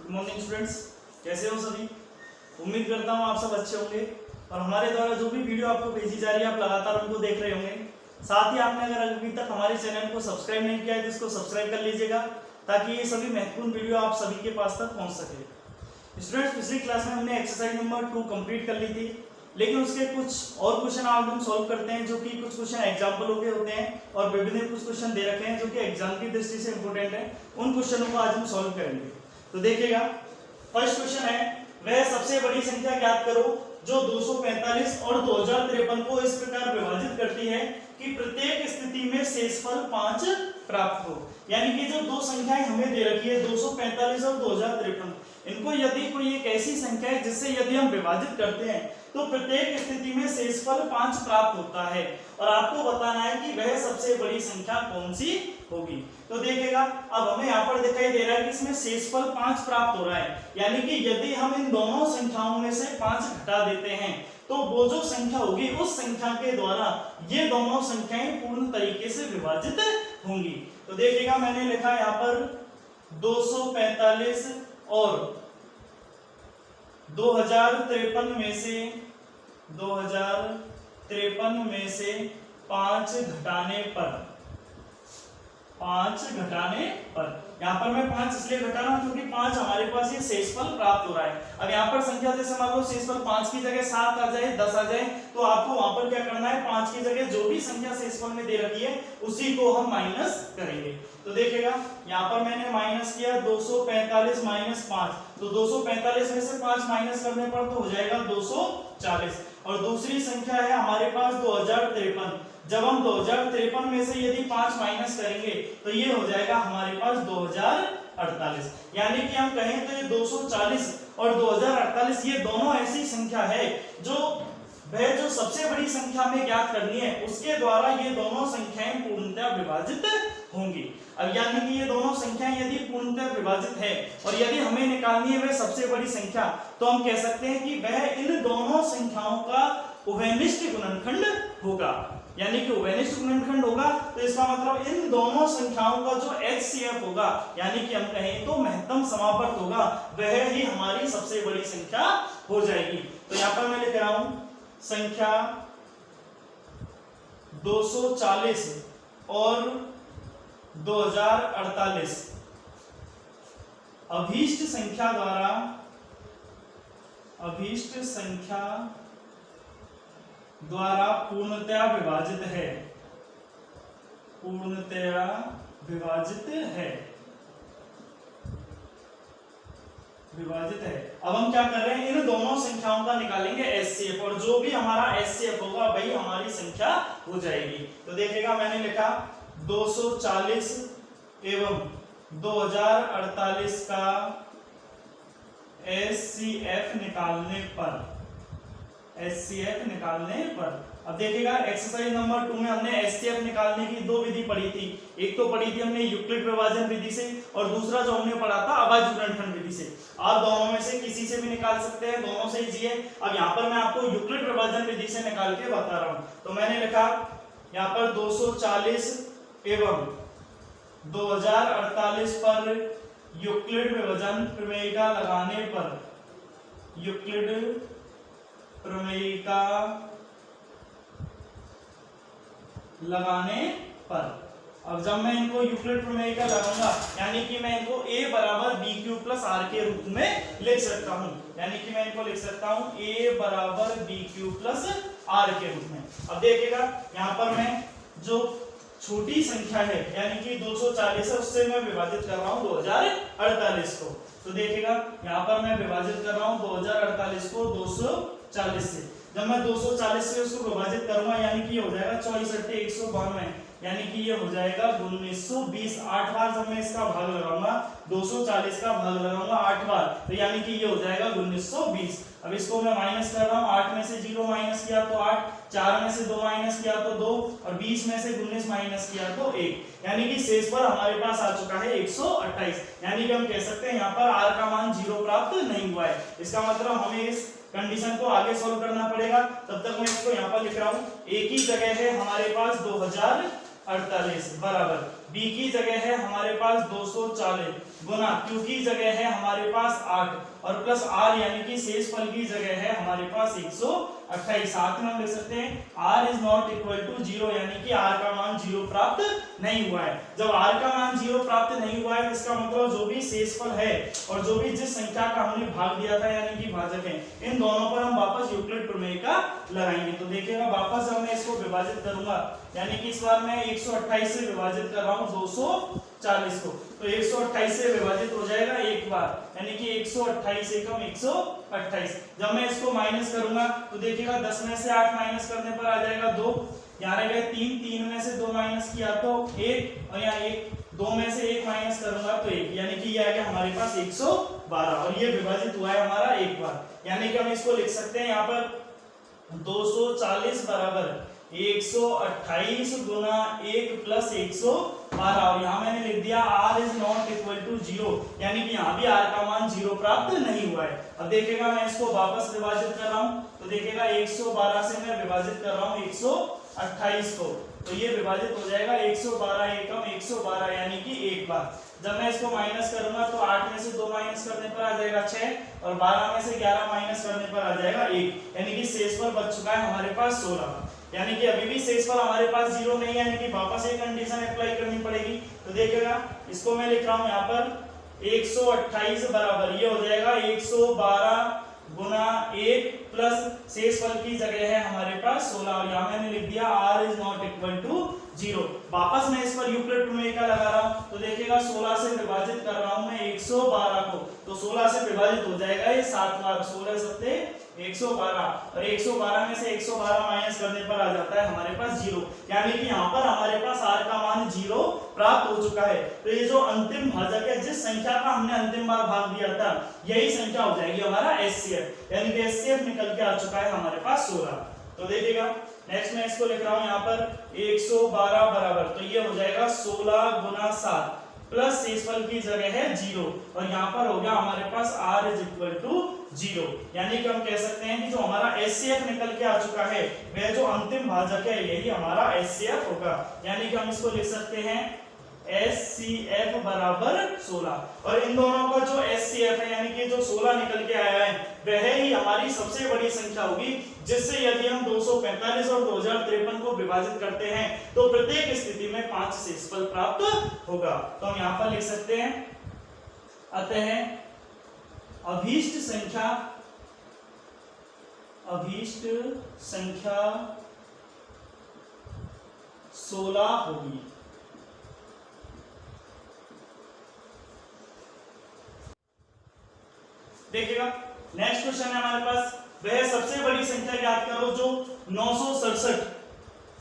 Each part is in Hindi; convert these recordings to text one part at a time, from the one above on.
गुड मॉर्निंग स्टूडेंट्स, कैसे हो सभी। उम्मीद करता हूँ आप सब अच्छे होंगे और हमारे द्वारा जो भी वीडियो आपको भेजी जा रही है आप लगातार उनको देख रहे होंगे। साथ ही आपने अगर अभी तक हमारे चैनल को सब्सक्राइब नहीं किया है तो इसको सब्सक्राइब कर लीजिएगा ताकि ये सभी महत्वपूर्ण वीडियो आप सभी के पास तक पहुँच सके। स्टूडेंट्स, पिछली क्लास में हमने एक्सरसाइज नंबर 2 कंप्लीट कर ली थी, लेकिन उसके कुछ और क्वेश्चन आज हम सॉल्व करते हैं जो कि कुछ क्वेश्चन एग्जाम्पलों के होते हैं और विभिन्न कुछ क्वेश्चन दे रखे हैं जो कि एग्जाम की दृष्टि से इंपॉर्टेंट है। उन क्वेश्चनों को आज हम सॉल्व करेंगे। तो देखिएगा, फर्स्ट क्वेश्चन है, वह सबसे बड़ी संख्या ज्ञात करो जो 245 और 2053 को इस प्रकार विभाजित करती है कि प्रत्येक स्थिति में शेषफल 5 प्राप्त हो। यानी कि जो दो संख्याएं हमें दे रखी है 245 और 2053, इनको यदि कोई एक ऐसी संख्या है जिससे यदि हम विभाजित करते हैं तो प्रत्येक स्थिति में शेषफल 5 प्राप्त होता है और आपको बताना है कि वह सबसे बड़ी संख्या कौन सी होगी। तो देखिएगा, अब हमें यहाँ पर दिखाई दे रहा है कि इसमें शेषफल 5 प्राप्त हो रहा है, यानी कि यदि हम इन दोनों संख्याओं में से 5 घटा देते हैं तो वो जो संख्या होगी उस संख्या के द्वारा ये दोनों संख्याएं पूर्ण तरीके से विभाजित होंगी। तो देखिएगा, मैंने लिखा यहाँ पर 245 और 2053 में से 5 घटाने पर यहाँ पर मैं 5 इसलिए घटा रहा हूं क्योंकि 5 हमारे पास ये शेषफल प्राप्त हो रहा है। अब यहाँ पर संख्या जैसे मान लो शेषफल 5 की जगह 7 आ जाए, 10 आ जाए, तो आपको वहां पर क्या करना है, 5 की जगह जो भी संख्या शेषफल में दे रखी है उसी को हम माइनस करेंगे। तो देखिएगा, यहाँ पर मैंने माइनस किया 245 माइनस 5, तो 245 में से 5 माइनस करने पर तो हो जाएगा 240। और दूसरी संख्या है हमारे पास 2053, जब हम 2053 में से यदि 5 माइनस करेंगे तो ये हो जाएगा हमारे पास 2048। यानी कि हम कहें तो ये 240 और 2048 ये दोनों ऐसी संख्या है जो वह जो सबसे बड़ी संख्या में ज्ञात करनी है उसके द्वारा ये दोनों संख्याएं पूर्णतः विभाजित होंगी। अब यानी कि ये दोनों संख्याएं यदि पूर्णतः विभाजित है और यदि हमें निकालनी है वह सबसे बड़ी संख्या, तो हम कह सकते हैं कि वह इन दोनों संख्याओं का उभयनिष्ठ गुणनखंड होगा। यानी कि उभयनिष्ठ गुणनखंड होगा तो इसका मतलब इन दोनों संख्याओं का जो HCF होगा, यानी कि हम कहें तो महत्तम समावर्त होगा, वह ही हमारी सबसे बड़ी संख्या हो जाएगी। तो यहाँ पर मैं लिख रहा हूं संख्या 240 और 2048 अभीष्ट संख्या द्वारा पूर्णतया विभाजित है। अब हम क्या कर रहे हैं, इन दोनों संख्याओं का निकालेंगे HCF और जो भी हमारा HCF होगा वही हमारी संख्या हो जाएगी। तो देखिएगा, मैंने लिखा 240 एवं 2048 का HCF निकालने पर अब देखिएगा, एक्सरसाइज नंबर 2 में हमने HCF निकालने की दो विधि पढ़ी थी। एक तो पढ़ी थी हमने यूक्लिड विभाजन विधि से और दूसरा जो हमने पढ़ा था अभाज्य गुणनखंड विधि से। आप दोनों में से किसी से भी निकाल सकते हैं, दोनों से इजी है। अब यहाँ पर मैं आपको यूक्लिड विभाजन विधि से निकाल के बता रहा हूँ। तो मैंने लिखा यहाँ पर 240 एवं 2048 पर यूक्लिड विभाजन प्रमेयिका लगाने पर अब जब मैं इनको यूक्लिड प्रमेयिका लगाऊंगा यानी कि मैं इनको a बराबर BQ प्लस R के रूप में लिख सकता हूं। यानी कि मैं इनको लिख सकता हूं a बराबर BQ प्लस R के रूप में। अब देखिएगा, यहाँ पर मैं जो छोटी संख्या है यानी कि 240 है उससे मैं विभाजित कर रहा हूं 2048 को। तो देखिएगा, यहाँ पर मैं विभाजित कर रहा हूं 2048 को 240 से। जब मैं 240 से उसको विभाजित करूंगा यानी कि ये हो जाएगा 24×192, यानी कि ये हो जाएगा 1920। 8 बार जब मैं इसका भाग लगाऊंगा 240 का भाग लगाऊंगा 8 बार, तो यानी कि ये हो जाएगा 1920। अब इसको मैं माइनस कर रहा हूँ, 8 में से 0 माइनस किया तो 8, 4 में से 2 माइनस किया तो 2 और 20 में से 19 माइनस किया तो 1, यानी कि शेषफल हमारे पास आ चुका है 128। यानी कि हम कह सकते हैं यहाँ पर R का मान 0 प्राप्त नहीं हुआ है। इसका मतलब हमें इस कंडीशन को आगे सॉल्व करना पड़ेगा। तब तक मैं इसको यहाँ पर लिख रहा हूँ, एक ही जगह है हमारे पास 2048 बराबर b की जगह है हमारे पास 240 गुना q की जगह है हमारे पास 8 और प्लस r यानी कि शेषफल की जगह है हमारे पास 128। साथ में हम लिख सकते हैं r is not equal to 0 यानी कि r का मान 0 प्राप्त नहीं हुआ है। जब r का मान 0 प्राप्त नहीं हुआ है इसका मतलब जो भी शेषफल है और जो भी जिस संख्या का हमने भाग दिया था यानी कि भाजक है, इन दोनों पर हम वापस यूक्लिड प्रमेय का लगाएंगे। तो देखिएगा वापस जब मैं इसको विभाजित करूंगा यानी कि इस बार मैं 128 से विभाजित कर रहा हूं 240 को, तो 128 से विभाजित हो जाएगा एक बार यानी कि 128 एकम 128। जब मैं इसको माइनस करूंगा तो देखिएगा 10 में से 8 माइनस करने पर आ जाएगा 2, यहाँ रह गए 3 में से 2 माइनस किया तो 1 और यहाँ 1, 2 में से 1 माइनस करूंगा तो 1 यानी कि ये आ गया हमारे पास 112 और ये विभाजित हुआ है हमारा एक बार। यानी कि हम इसको लिख सकते हैं यहाँ पर 240 बराबर 128 गुना 1 प्लस 112 और यहाँ मैंने लिख दिया r is not equal to 0 यानी कि यहाँ भी r का मान 0 प्राप्त नहीं हुआ है। अब देखिएगा मैं इसको वापस विभाजित कर रहा हूँ तो देखिएगा 112 से मैं विभाजित कर रहा हूँ 128 को, तो ये विभाजित हो जाएगा 112 एकम 112 यानी कि एक बार। जब मैं इसको माइनस करूंगा तो 8 में से 2 माइनस करने पर आ जाएगा 6 और 12 में से 11 माइनस करने पर आ जाएगा 1 यानी कि शेषफल बच चुका है हमारे पास 16। यानी कि अभी भी शेषफल हमारे पास 0 नहीं है यानी कि वापस एक कंडीशन अप्लाई करनी पड़ेगी। तो देखिएगा इसको मैं लिख रहा हूं यहाँ पर 128 बराबर ये हो जाएगा 112 गुना 1 प्लस शेषफल की जगह है हमारे पास 16 और यहाँ मैंने लिख दिया r is not equal to 0। वापस मैं इस पर यूक्लिड प्रमेय का लगा रहा हूं तो देखिएगा 16 से विभाजित कर रहा हूं मैं 112 को, तो 16 से विभाजित हो जाएगा ये 7 बार, 16 सत्ते 112 और 112 में से 112 माइनस करने पर आ जाता है हमारे पास 0 यानी कि यहाँ पर हमारे पास r का मान 0 प्राप्त हो चुका है। तो ये जो अंतिम भाजक है जिस संख्या का हमने अंतिम बार भाग दिया था यही संख्या हो जाएगी हमारा HCF यानी कि HCF निकल के आ चुका है हमारे पास 16। तो देखिएगा नेक्स्ट मैं इसको लिख रहा हूं यहाँ पर 112 बराबर तो ये हो जाएगा 16 गुना 7 प्लस शेषफल की जगह है 0 और यहाँ पर हो गया हमारे पास r इज इक्वल टू 0 यानी कि हम कह सकते हैं कि जो हमारा HCF निकल के आ चुका है वह जो अंतिम भाजक है यही हमारा HCF होगा। यानी कि हम इसको लिख सकते हैं HCF बराबर 16 और इन दोनों का जो HCF है यानी कि जो 16 निकल के आया है वह ही हमारी सबसे बड़ी संख्या होगी जिससे यदि हम 245 और 2053 को विभाजित करते हैं तो प्रत्येक स्थिति में 5 शेषफल प्राप्त होगा। तो हम यहाँ पर लिख सकते हैं अतः अभीष्ट संख्या 16 होगी। देखिएगा नेक्स्ट क्वेश्चन है हमारे पास वह सबसे बड़ी संख्या ज्ञात करो जो 967,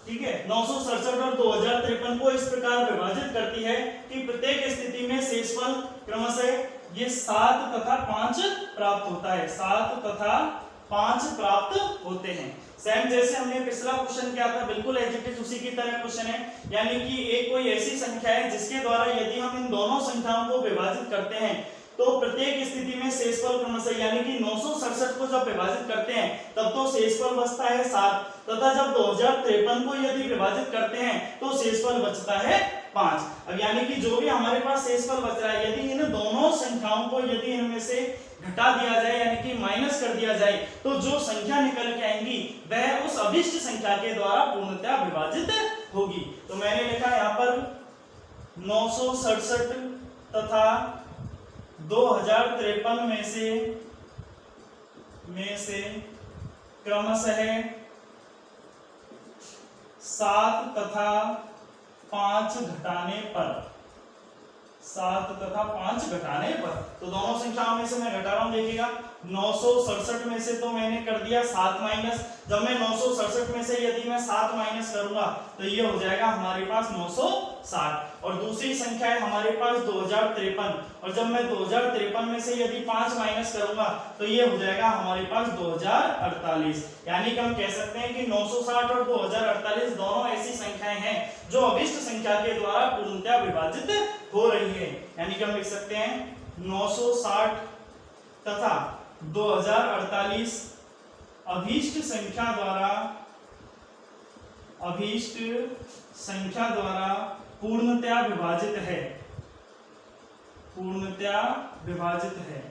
ठीक है 967 और 2053 को इस प्रकार विभाजित करती है कि प्रत्येक स्थिति में शेषफल क्रमशः ये 7 तथा 5 प्राप्त होता है, 7 तथा 5 प्राप्त होते हैं। सेम जैसे हमने पिछला क्वेश्चन किया था बिल्कुल एग्जैक्ट उसी की तरह क्वेश्चन है। यानी कि एक कोई ऐसी संख्या है जिसके द्वारा यदि हम इन दोनों संख्याओं को विभाजित करते हैं तो प्रत्येक स्थिति में शेषफल क्रमशः यानी कि 967 को जब विभाजित करते हैं तब तो शेषफल बचता है 7 तथा जब 2053 को यदि विभाजित करते हैं तो शेषफल बचता है 5। अब यानी कि जो भी हमारे पास शेषफल बच रहा है यदि इन दोनों संख्याओं को यदि इनमें से घटा दिया जाए यानी कि माइनस कर दिया जाए तो जो संख्या निकल के आएंगी वह उस अभिष्ट संख्या के द्वारा पूर्णतः विभाजित होगी। तो मैंने लिखा यहाँ पर 967 तथा 2053 में से क्रमशः 7 तथा 5 घटाने पर 7 तथा 5 घटाने पर तो दोनों संख्याओं में से मैं घटा रहा हूं। देखिएगा 967 में से तो मैंने कर दिया 7 माइनस, जब मैं 967 में से यदि मैं 7 माइनस करूंगा तो ये हो जाएगा हमारे पास 960 और दूसरी संख्या है हमारे पास 2053 और जब मैं 2053 में से यदि 5 माइनस करूंगा तो ये हो जाएगा हमारे पास 2048। यानी कि हम कह सकते हैं कि 960 और 2048 दोनों ऐसी संख्याएं हैं जो अभिष्ट संख्या के द्वारा पूर्णतः विभाजित हो रही है। यानी कि हम लिख सकते हैं 960 तथा 2048 अभीष्ट संख्या द्वारा पूर्णतया विभाजित है, पूर्णतया विभाजित है,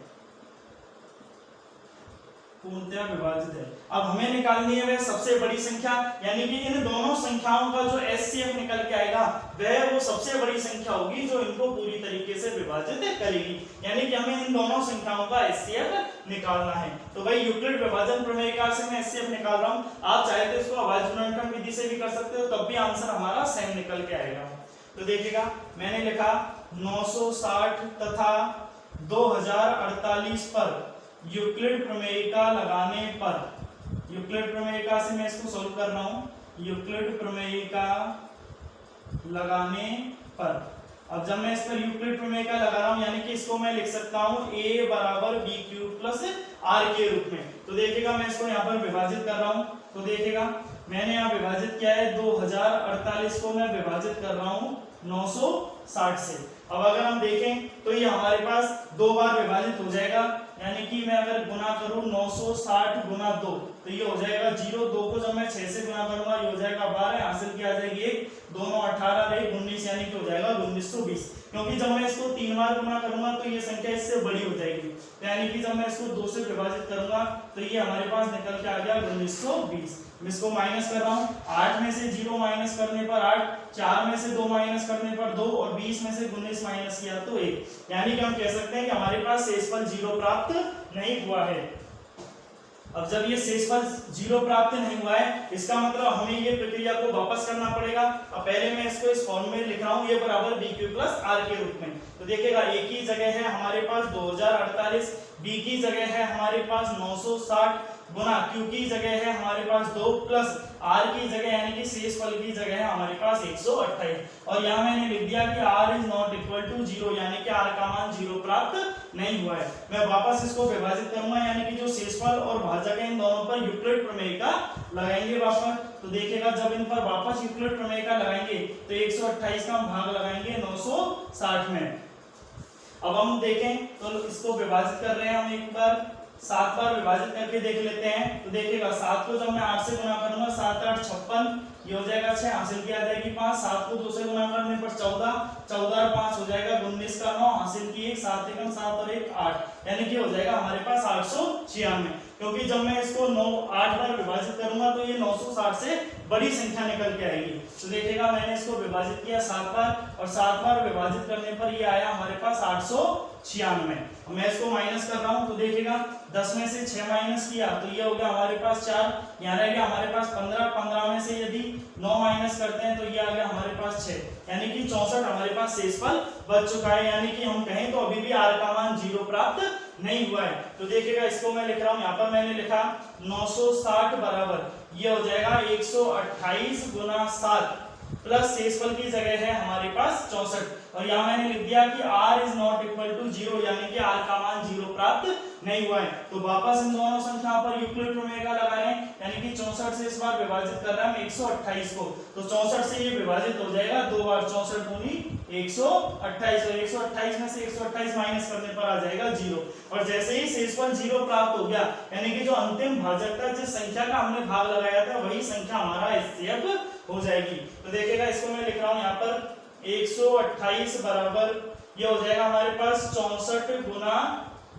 पूर्णतया विभाजित है। अब हमें निकालनी है वह सबसे बड़ी संख्या, यानी कि इन दोनों संख्याओं का जो एचसीएफ निकल के आएगा वह वो सबसे बड़ी संख्या होगी जो इनको पूरी तरीके से विभाजित करेगी, यानी कि हमें इन दोनों संख्याओं का एचसीएफ निकालना है। तो भाई यूक्लिड विभाजन प्रमेय का से मैं एचसीएफ निकाल रहा हूं, आप चाहे तो इसको अभाज्य गुणनखंड विधि से भी कर सकते हो, तब भी आंसर हमारा सेम निकल के आएगा। तो देखिएगा मैंने लिखा 960 तथा 2048 पर यूक्लिड प्रमेयिका लगाने पर, यूक्लिड प्रमेयिका से मैं इसको सोल्व कर रहा हूं, यूक्लिड प्रमेयिका लगाने पर। अब जब मैं इस पर यूक्लिड प्रमेयिका लगा रहा हूं, यानी कि इसको मैं लिख सकता हूं a बराबर b क्यूब प्लस r के रूप में। तो देखिएगा मैं इसको यहाँ पर विभाजित कर रहा हूं, तो देखिएगा मैंने यहाँ विभाजित किया है 2048 को मैं विभाजित कर रहा हूं 960 से। अब अगर हम देखें तो ये हमारे पास दो बार विभाजित हो जाएगा, यानी कि मैं अगर गुना करूं 960 गुना 2 तो ये हो जाएगा 0, 2 को जब मैं 6 से गुना करूंगा ये हो जाएगा 12, हासिल किया जाएगी 1, दोनों 18 रहे 19, यानी कि हो जाएगा 1920। क्योंकि जब मैं इसको 3 बार गुना करूंगा तो ये संख्या इससे बड़ी हो जाएगी, यानी कि जब मैं इसको 2 से विभाजित करूंगा तो ये हमारे पास निकल के आ गया 1920। मैं इसको माइनस कर रहा हूं, 8 में से 0 माइनस करने पर 8, 4 में से 2 माइनस करने पर 2 और 20 में से 19 माइनस किया तो 1, यानी कि हम कह सकते हैं कि हमारे पास शेषफल 0 प्राप्त नहीं हुआ है। अब जब ये शेषफल 0 प्राप्त नहीं हुआ है, इसका मतलब हमें ये प्रक्रिया को वापस करना पड़ेगा। अब पहले मैं इसको इस फॉर्म में लिख रहा हूं, ये बराबर b क्यूब प्लस r के रूप में। तो देखिएगा a की जगह है हमारे पास 2048, b की जगह है हमारे पास 960 गुना q की जगह है हमारे पास 2 प्लस r की जगह यानी कि शेषफल की जगह है हमारे पास 128। और यहाँ मैंने लिख दिया कि r is not equal to 0, यानी कि r का मान 0 प्राप्त नहीं हुआ है। मैं वापस इसको विभाजित करूंगा, यानी कि जो शेषफल और भाजक है इन दोनों पर यूक्लिड प्रमेयिका लगाएंगे वापस। तो देखिएगा जब इन पर वापस यूक्लिड प्रमेयिका लगाएंगे तो 128 का हम भाग लगाएंगे 960 में। अब हम देखें तो इसको विभाजित कर रहे हैं हम एक बार 7 बार विभाजित करके देख लेते हैं। तो देखिएगा 7 को जब मैं 8 से गुना करूंगा 7 8 56, ये हो जाएगा 6, हासिल किया जाएगी 5, 7 को 2 से गुना करने पर 14, 14 और 5 हो जाएगा 19 का 9, हासिल की 1, 7 एकम 7 और 1 8, यानी कि हो जाएगा हमारे पास 896। क्योंकि जब मैं इसको 8 बार विभाजित करूंगा तो ये 960 से बड़ी संख्या निकल के आएगी। तो देखिएगा मैंने इसको विभाजित किया 7 बार और 7 बार विभाजित करने पर ये आया हमारे पास 896। मैं इसको माइनस कर रहा हूं, तो देखिएगा 10 में से 6 माइनस किया तो ये हो गया हमारे पास 4, यहाँ रह गया हमारे पास 15, 15 में से यदि 9 माइनस करते हैं तो ये आ गया हमारे पास 6, यानी कि 64 हमारे पास शेषफल बच चुका है। यानी कि हम कहें तो अभी भी r का मान 0 प्राप्त नहीं हुआ है। तो देखिएगा इसको मैं लिख रहा हूं, यहाँ पर मैंने लिखा 960 बराबर ये हो जाएगा 128 गुना 7 प्लस शेषफल की जगह है हमारे पास 64, और यहाँ मैंने लिख दिया कि r is not equal to 0, यानी कि r का मान 0 प्राप्त नहीं हुआ है। तो वापस इन दोनों संख्याओं पर यूक्लिड प्रमेय लगा रहे हैं, यानी कि 64 से इस बार विभाजित कर रहा है 128 को, तो 64 से ये विभाजित हो जाएगा 2 बार, 64 दूनी 128, और 128 में से 128 माइनस करने पर आ जाएगा 0। और जैसे ही शेषफल 0 प्राप्त हो गया, यानी कि जो अंतिम भाजक था जिस संख्या का हमने भाग लगाया था वही संख्या हमारा एचसीएफ हो जाएगी। तो देखिएगा इसको मैं लिख रहा हूं यहाँ पर 128 बराबर ये हो जाएगा हमारे पास 64 गुना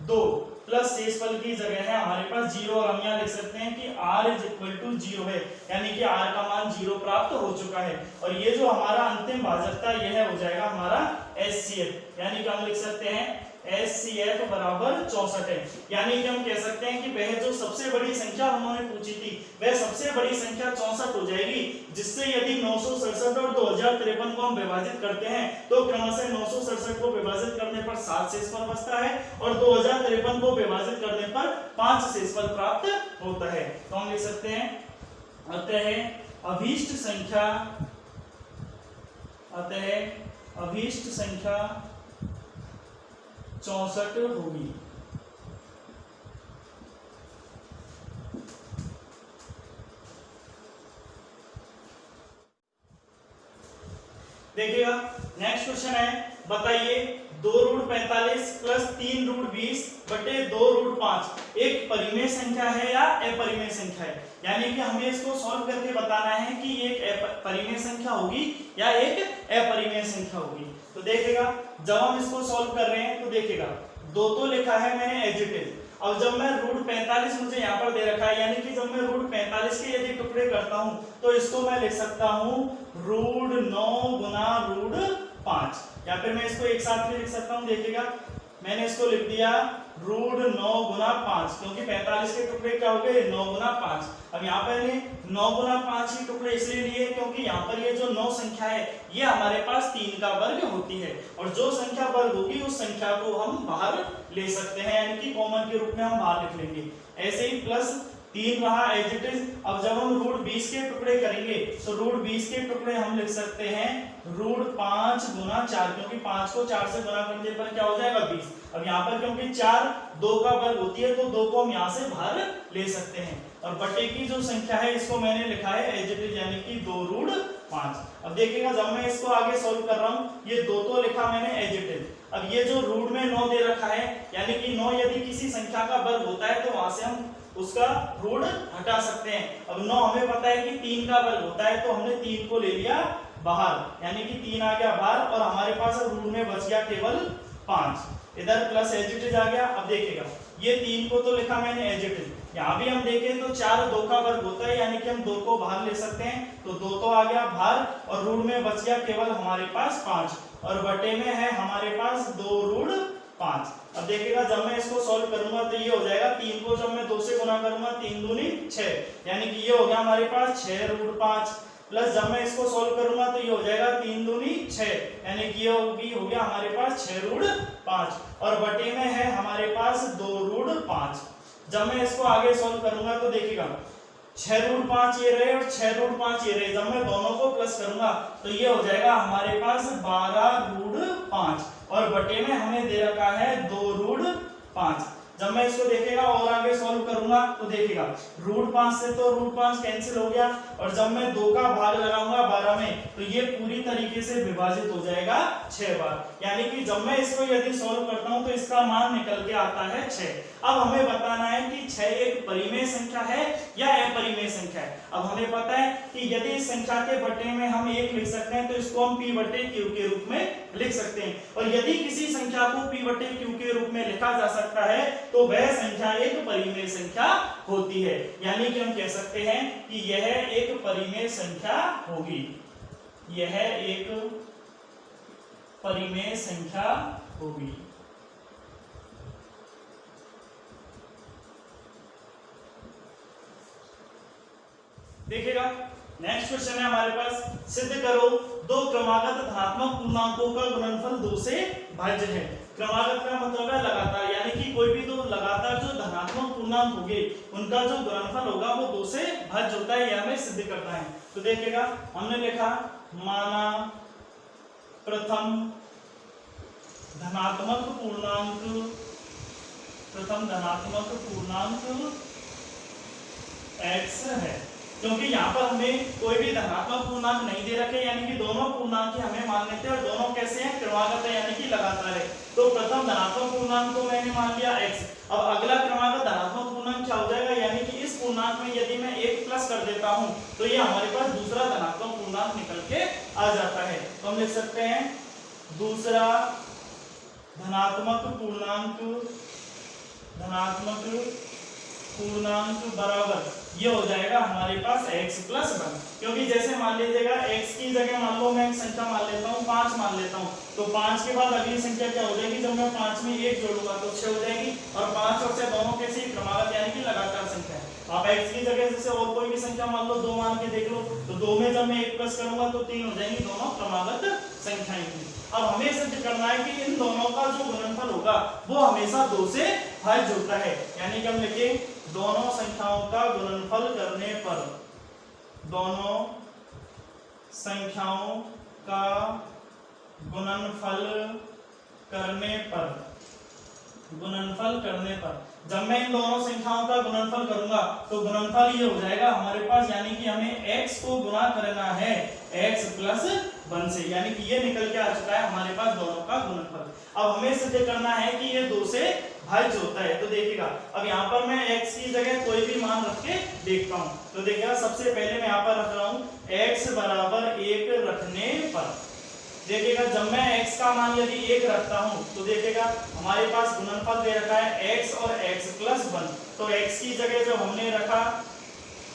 2 प्लस शेषफल की जगह है हमारे पास 0, और हम यहाँ लिख सकते हैं कि r इज इक्वल टू 0 है, यानी कि r का मान 0 प्राप्त हो चुका है। और ये जो हमारा अंतिम भाजक था यह हो जाएगा हमारा एचसीएफ, यानी कि हम लिख सकते हैं एचसीएफ बराबर 64 है। यानी कि हम कह सकते हैं कि वह जो सबसे बड़ी संख्या उन्होंने पूछी थी वह सबसे बड़ी संख्या 64 हो जाएगी, जिससे यदि 967 और 2053 को हम विभाजित करते हैं तो क्रमशः 967 को विभाजित करने पर 7 शेषफल बचता है और 2053 को विभाजित करने पर 5 शेषफल प्राप्त होता है। तो हम लिख सकते हैं अतः अभीष्ट संख्या 64 होगी। देखिएगा नेक्स्ट क्वेश्चन है, बताइए 2 रूट 45 प्लस 3 रूट 20 बटे 2 रूट 5 एक परिमेय संख्या है या अपरिमेय संख्या है, यानी कि हमें इसको सॉल्व करके बताना है कि ये एक परिमेय संख्या होगी या एक अपरिमेय संख्या होगी। तो देखेगा जब हम इसको सॉल्व कर रहे हैं तो देखेगा 2 तो लिखा है मैंने एज इट इज। अब जब मैं रूट 45 मुझे यहाँ पर दे रखा है, यानी कि जब मैं रूट 45 के यदि टुकड़े करता हूँ तो इसको मैं लिख सकता हूँ रूट 9 गुना रूट 5, या फिर मैं इसको एक साथ भी लिख सकता हूँ। देखिएगा मैंने इसको लिख दिया रूट 9 गुना 5, क्योंकि 45 के टुकड़े क्या हो गए 9 गुना 5। अब यहाँ पर 9 गुना 5 ही टुकड़े इसलिए लिए क्योंकि यहाँ पर ये जो 9 संख्या है ये हमारे पास 3 का वर्ग होती है, और जो संख्या वर्ग होगी उस संख्या को हम बाहर ले सकते हैं, यानी कि कॉमन के रूप में हम बाहर लिख लेंगे। ऐसे ही प्लस 3 रहा एज इट इज। अब जब हम रूट 20 के टुकड़े करेंगे तो रूट 20 के टुकड़े हम लिख सकते हैं रूट 5 गुना 4, क्योंकि 5 को 4 से गुना करने पर क्या हो जाएगा 20। अब यहाँ पर क्योंकि 4 2 का वर्ग होती है तो 2 को हम यहाँ से बाहर ले सकते हैं, और बटे की जो संख्या है इसको मैंने लिखा है एज इट इज, यानी कि 2 रूट 5। अब देखिएगा जब मैं इसको आगे सॉल्व कर रहा हूँ, ये 2 तो लिखा मैंने एज इट इज। अब ये जो रूट में 9 दे रखा है, यानी कि 9 यदि किसी संख्या का वर्ग होता है तो वहां से हम उसका रूट हटा सकते हैं। अब 9 हमें पता है कि 3 का वर्ग होता है, तो हमने 3 को ले लिया बाहर, यानी कि 3 आ गया बाहर, और हमारे पास अब रूट में बच गया केवल 5। इधर प्लस एज इट इज आ गया। अब देखिएगा ये 3 को तो लिखा मैंने एज इट इज, यहाँ भी हम देखें तो 4 2 का वर्ग होता है, यानी कि हम 2 को बाहर ले सकते हैं, तो 2 तो आ गया बाहर, और रूट में बच गया केवल हमारे पास 5, और बटे में है हमारे पास 2 रूट 5। अब देखिएगा जब मैं इसको सॉल्व करूंगा तो ये हो जाएगा 3 को जब मैं 2 से गुना करूंगा 3 दूनी 6, यानी कि ये हो गया हमारे पास 6 रूट 5, प्लस जब मैं इसको सॉल्व करूंगा तो ये हो जाएगा 3 दूनी 6, यानी कि ये हो गया हमारे पास 6 रूट 5, और बटे में है हमारे पास 2 रूट 5। जब मैं इसको आगे सॉल्व करूंगा तो देखिएगा 6 रूट 5 ये रहे और 6 रूट 5 ये रहे, जब मैं दोनों को प्लस करूंगा तो ये हो जाएगा हमारे पास 12 रूट 5, और बटे में हमें दे रखा है 2 रूट 5। जब मैं इसको देखेगा और आगे सॉल्व करूंगा तो देखिएगा रूट 5 से तो रूट 5 कैंसिल हो गया, और जब मैं 2 का भाग लगाऊंगा 12 में तो ये पूरी तरीके से विभाजित हो जाएगा 6 बार, यानी कि जब मैं इसको यदि सॉल्व करता हूं तो इसका मान निकल के आता है 6। अब हमें बताना है कि 6 एक परिमेय संख्या है या अपरिमेय संख्या है। अब हमें पता है कि यदि इस संख्या के बटे में हम 1 लिख सकते हैं तो इसको हम p बटे q के रूप में लिख सकते हैं, और यदि किसी संख्या को p बटे q के रूप में लिखा जा सकता है तो वह संख्या एक परिमेय संख्या होती है, यानी कि हम कह सकते हैं कि यह एक परिमेय संख्या होगी, यह एक परिमेय संख्या होगी। देखिएगा नेक्स्ट क्वेश्चन है हमारे पास, सिद्ध करो 2 क्रमागत धनात्मक पूर्णांकों का गुणनफल 2 से भाज्य है। क्रमागत का मतलब है लगातार, यानी कि कोई भी 2 लगातार जो धनात्मक पूर्णांक होंगे उनका जो गुणनफल होगा वो 2 से भाज्य होता है, यह हमें सिद्ध करना है। तो देखिएगा हमने लिखा माना प्रथम धनात्मक पूर्णांक x है, क्योंकि यहाँ पर हमें कोई भी धनात्मक पूर्णांक नहीं दे रखे, यानी कि दोनों पूर्णांक हमें मान लेते हैं, और दोनों कैसे हैं क्रमागत है, यानी कि लगातार है। तो प्रथम धनात्मक पूर्णांक को मैंने मान लिया x। अब अगला क्रमागत धनात्मक पूर्णांक क्या हो जाएगा, यानी कि इस पूर्णांक में यदि मैं 1 प्लस कर देता हूं तो ये हमारे पास दूसरा धनात्मक पूर्णांक निकल के आ जाता है। तो हम लिख सकते हैं दूसरा धनात्मक पूर्णांक बराबर ये हो जाएगा हमारे पास x प्लस 1, क्योंकि जैसे मान लीजिएगा x की जगह मान लो मैं एक संख्या मान लेता हूँ 5 मान लेता हूँ, तो 5 के बाद अगली संख्या क्या हो जाएगी, जब मैं 5 में 1 जोड़ूंगा तो 6 हो जाएगी, और 5 और 6 दोनों कैसे क्रमागत यानी कि लगातार संख्या है। आप x की जगह जैसे और कोई भी संख्या मान लो 2 मान के देख लो, तो 2 में जब मैं 1 प्लस करूंगा तो 3 हो जाएंगी, दोनों क्रमागत संख्याएं होंगी। अब हमें सिद्ध करना है कि इन दोनों का जो गुणनफल होगा वो हमेशा 2 से भाज्य होता है, यानी कि हम लिखें दोनों संख्याओं का गुणनफल करने पर, दोनों संख्याओं का गुणनफल करने पर जब मैं इन दोनों संख्याओं का गुणनफल करूंगा तो गुणनफल ये हो जाएगा हमारे पास, यानी कि हमें x को गुणा करना है x प्लस 1 से, यानी कि ये निकल के आ चुका है हमारे पास दोनों का गुणनफल। अब हमें सिद्ध करना है कि ये 2 से भाज्य होता है। तो देखिएगा अब यहाँ पर मैं x की जगह कोई भी मान रख के देखता हूँ। तो देखिएगा सबसे पहले मैं यहाँ पर रख रहा हूँ x बराबर 1 रखने पर, देखिएगा जब मैं x का मान यदि 1 रखता हूँ तो देखिएगा हमारे पास गुणनफल दे रखा है x और x प्लस 1, तो x की जगह जो हमने रखा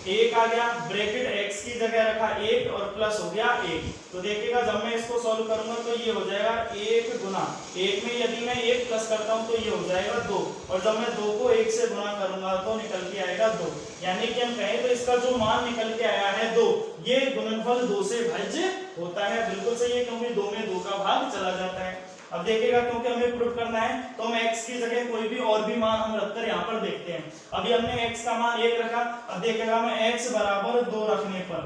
1 आ गया, ब्रैकेट x की जगह रखा 1 और प्लस हो गया 1। तो देखिएगा जब मैं इसको सॉल्व करूंगा तो ये हो जाएगा 1 गुना 1 में यदि मैं 1 प्लस करता हूं तो ये हो जाएगा 2, और जब मैं 2 को 1 से गुना करूंगा तो निकल के आएगा 2। यानी कि हम कहें तो इसका जो मान निकल के आया है 2, ये गुणनफल 2 से भाज्य होता है। बिल्कुल सही है, क्योंकि 2 में 2 का भाग चला जाता है। अब देखिएगा क्योंकि हमें प्रूफ करना है तो हम x की जगह कोई भी और भी मान हम रखकर यहाँ पर देखते हैं। अभी हमने x का मान 1 रखा, अब देखिएगा मैं x बराबर 2 रखने पर,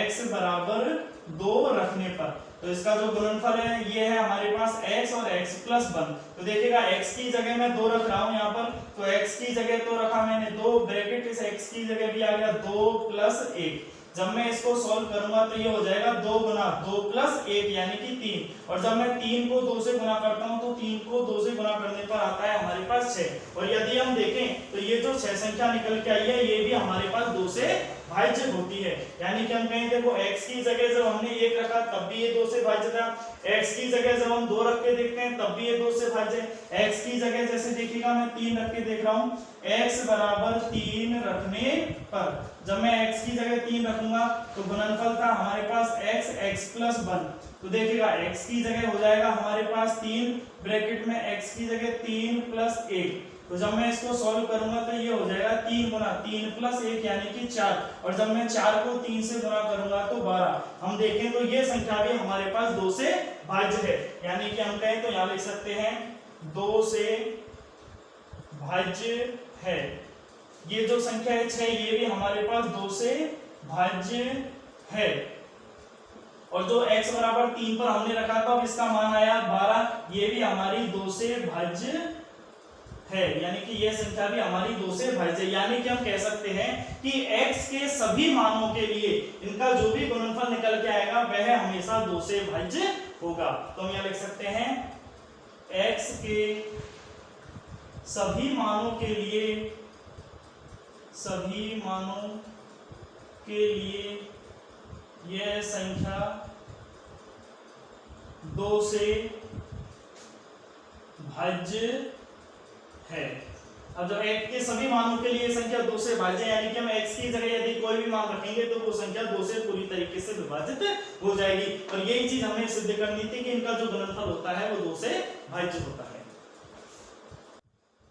x बराबर 2 रखने पर, तो इसका जो गुणनफल है ये है हमारे पास x और x प्लस 1। तो देखिएगा x की जगह मैं 2 रख रहा हूँ यहाँ पर, तो x की जगह तो रखा मैंने 2, ब्रैकेट इस x की जगह भी आ गया 2 प्लस 1। जब मैं इसको सॉल्व करूंगा तो ये हो जाएगा 2 गुना 2 प्लस 1 यानी कि 3, और जब मैं 3 को 2 से गुना करता हूं तो 3 को 2 से गुना करने पर आता है हमारे पास 6। और यदि हम देखें तो ये जो 6 संख्या निकल के आई है ये भी हमारे पास 2 से भाज्य होती है। यानी कि हम कहें देखो x की जगह जब हमने 1 रखा तब भी ये 2 से भाज्य था, x की जगह जब हम 2 रख के देखते हैं तब भी ये 2 से भाज्य है। x की जगह जैसे देखिएगा मैं 3 रख के देख रहा हूँ, x बराबर 3 रखने पर जब मैं x की जगह 3 रखूंगा तो गुणनफल था हमारे पास x प्लस 1। तो देखिएगा x की जगह हो जाएगा हमारे पास 3, ब्रैकेट में x की जगह 3 प्लस 1। तो जब मैं इसको सॉल्व करूंगा तो ये हो जाएगा 3 गुना 3 प्लस 1 यानी कि 4, और जब मैं 4 को 3 से गुना करूंगा तो 12। हम देखें तो ये संख्या भी हमारे पास 2 से भाज्य है। यानी कि हम कहें तो यहाँ लिख सकते हैं 2 से भाज्य है। ये जो संख्या है 6 ये भी हमारे पास 2 से भाज्य है। और जो x बराबर 3 पर हमने रखा था अब इसका मान आया 12, ये भी हमारी 2 से भाज्य है। यानी कि यह संख्या भी हमारी 2 से भाज्य है। यानी कि हम कह सकते हैं कि x के सभी मानों के लिए इनका जो भी गुणनफल निकल के आएगा वह हमेशा 2 से भाज्य होगा। तो हम यहां लिख सकते हैं x के सभी मानों के लिए यह संख्या 2 से भाज्य है। अब जब x के सभी मानों के लिए संख्या 2 से भाज्य यानी कि हम x की जगह यदि कोई भी मान रखेंगे तो वो संख्या 2 से पूरी तरीके से विभाजित हो जाएगी। और यही चीज हमें सिद्ध करनी थी कि इनका जो गुणनफल होता है वो 2 से भाज्य होता है।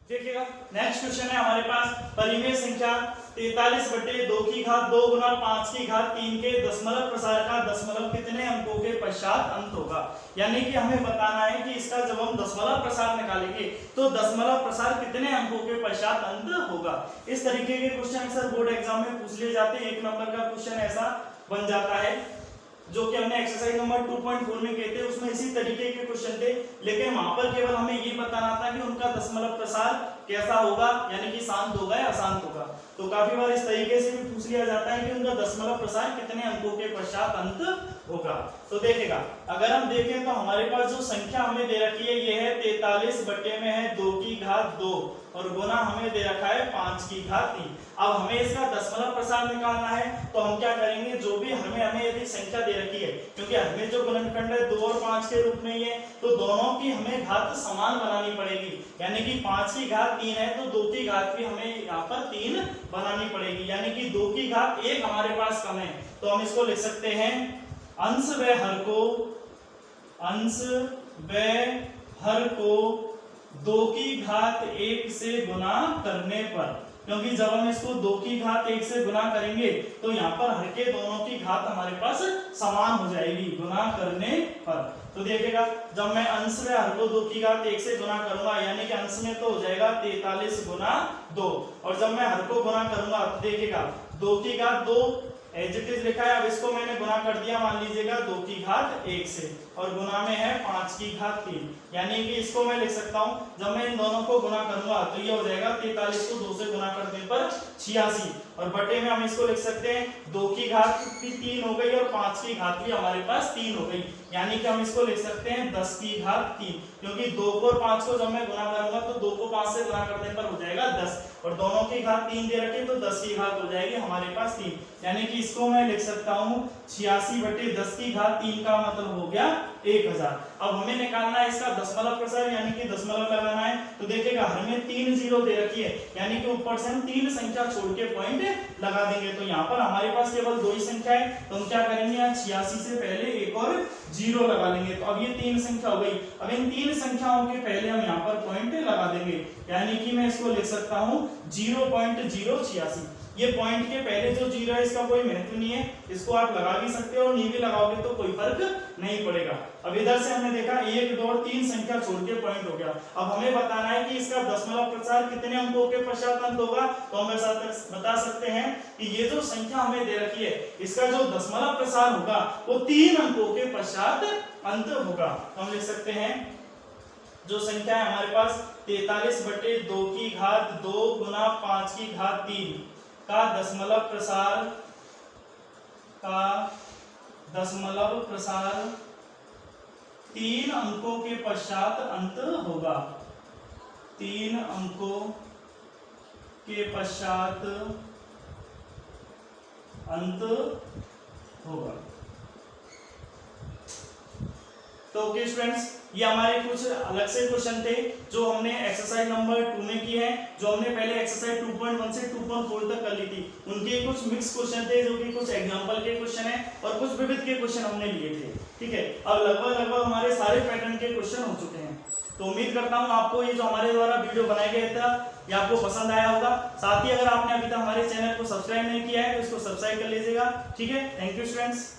देखिएगा नेक्स्ट क्वेश्चन है हमारे पास परिमेय संख्या 43/2 की घात 2 गुना 5 की घात 3 के दशमलव प्रसार का दशमलव कितने अंकों के पश्चात अंत होगा। यानी कि हमें बताना है कि इसका जब हम दशमलव प्रसार निकालेंगे तो दशमलव प्रसार कितने अंकों के पश्चात अंत होगा। इस तरीके के क्वेश्चन अक्सर बोर्ड एग्जाम में पूछ लिए जाते हैं। 1 नंबर का क्वेश्चन ऐसा बन जाता है जो कि हमने एक्सरसाइज नंबर 2.4 में किए थे, उसमें इसी तरीके के क्वेश्चन थे, लेकिन वहां पर केवल हमें ये बताना था कि उनका दशमलव प्रसार कैसा होगा, यानी कि शांत होगा या अशांत होगा। तो काफी बार इस तरीके से भी पूछ लिया जाता है कि उनका दशमलव प्रसार कितने अंकों के पश्चात अंत होगा। तो देखिएगा अगर हम देखें तो हमारे पास जो संख्या हमें दे रखी है ये है 43 बटे में है 2 की घात 2 और गुना हमें दे रखा है 5 की घात 3। अब हमें इसका दशमलव प्रसार निकालना है तो हम क्या करेंगे, जो भी हमें यदि संख्या दे रखी है, क्योंकि हमें जो गुणनखंड है 2 और 5 के रूप में ही है, तो दोनों की हमें घात समान बनानी पड़ेगी। यानी कि 5 की घात 3 है तो 2 की घात भी हमें यहाँ पर 3 बनानी पड़ेगी। यानी कि 2 की घात 1 हमारे पास कम है, तो हम इसको लिख सकते हैं अंश व हर को 2 की घात 1 से गुना करने पर, क्योंकि जब हम इसको 2 की घात 1 से गुना करेंगे तो यहाँ पर हर के दोनों की घात हमारे पास समान हो जाएगी गुना करने पर। तो देखिएगा जब मैं अंश में हर को 2 की घात 1 से गुना करूंगा यानी कि अंश में तो हो जाएगा 43 गुना 2, और जब मैं हर को गुना करूंगा तो देखिएगा 2 की घात 2 एज इट इज लिखा है, अब इसको मैंने गुना कर दिया मान लीजिएगा 2 की घात 1 से, और गुना में है 5 की घात 3, यानी कि इसको मैं लिख सकता हूँ, जब मैं इन दोनों को गुना करूंगा तो ये हो जाएगा 43 को 2 से गुना करने पर 86, और बटे में हम इसको लिख सकते हैं 2 की घात भी 3 हो गई और 5 की घात भी हमारे पास 3 हो गई, यानी कि हम इसको लिख सकते हैं 10 की घात 3, क्योंकि 2 को और 5 को जब मैं गुना करूंगा तो 2 को 5 से गुना करने पर हो जाएगा 10, और दोनों की घात 3 दे रखी तो 10 की घात हो जाएगी हमारे पास 3, यानी कि इसको मैं लिख सकता हूँ 86 बटे 10 की घात 3 का मतलब हो गया 1000। अब हमें निकालना है इसका दशमलव प्रसार, यानी कि दशमलव लगाना है, तो देखिएगा हर में 3 जीरो दे रखी है, यानी कि ऊपर से हम 3 संख्या छोड़ के पॉइंट लगा देंगे, तो यहाँ पर हमारे पास केवल 2 ही संख्या है, तो हम क्या करेंगे, यहाँ 86 से पहले एक और जीरो लगा लेंगे, तो अब ये 3 संख्या हो गई। अब इन 3 संख्याओं के पहले हम यहाँ पर पॉइंट लगा देंगे, यानी कि मैं इसको लिख सकता हूँ 0.086। ये पॉइंट के पहले जो जीरो है इसका कोई महत्व नहीं है, इसको आप लगा भी सकते हो और नहीं भी लगाओगे तो कोई फर्क नहीं पड़ेगा। अब इधर से हमने देखा 1 2 और 3 संख्या छोड़ के पॉइंट हो गया। अब हमें बताना है कि इसका दशमलव प्रसार कितने अंकों के पश्चात अंत होगा, तो हम ऐसा बता सकते हैं कि ये जो संख्या हमें दे रखी है इसका जो दशमलव प्रसार होगा वो 3 अंकों के पश्चात अंत होगा। तो हम लिख सकते हैं जो संख्या है हमारे पास 43 बटे 2 की घात 2 गुना 5 की घात 3 का दशमलव प्रसार 3 अंकों के पश्चात अंत होगा, 3 अंकों के पश्चात अंत होगा। तो ओके स्टूडेंट्स, ये हमारे कुछ अलग से क्वेश्चन थे जो हमने एक्सरसाइज नंबर 2 में किए हैं, जो हमने पहले एक्सरसाइज 2.1 से 2.4 तक कर ली थी। उनके कुछ मिक्स क्वेश्चन थे जो कि कुछ एग्जांपल के क्वेश्चन है और कुछ विविध के क्वेश्चन हमने लिए थे, ठीक है। अब लगभग हमारे सारे पैटर्न के क्वेश्चन हो चुके हैं, तो उम्मीद करता हूँ आपको ये जो हमारे द्वारा वीडियो बनाया गया था ये आपको पसंद आया होगा। साथ ही अगर आपने अभी तक हमारे चैनल को सब्सक्राइब नहीं किया है तो इसको सब्सक्राइब कर लीजिएगा, ठीक है। Thank you students.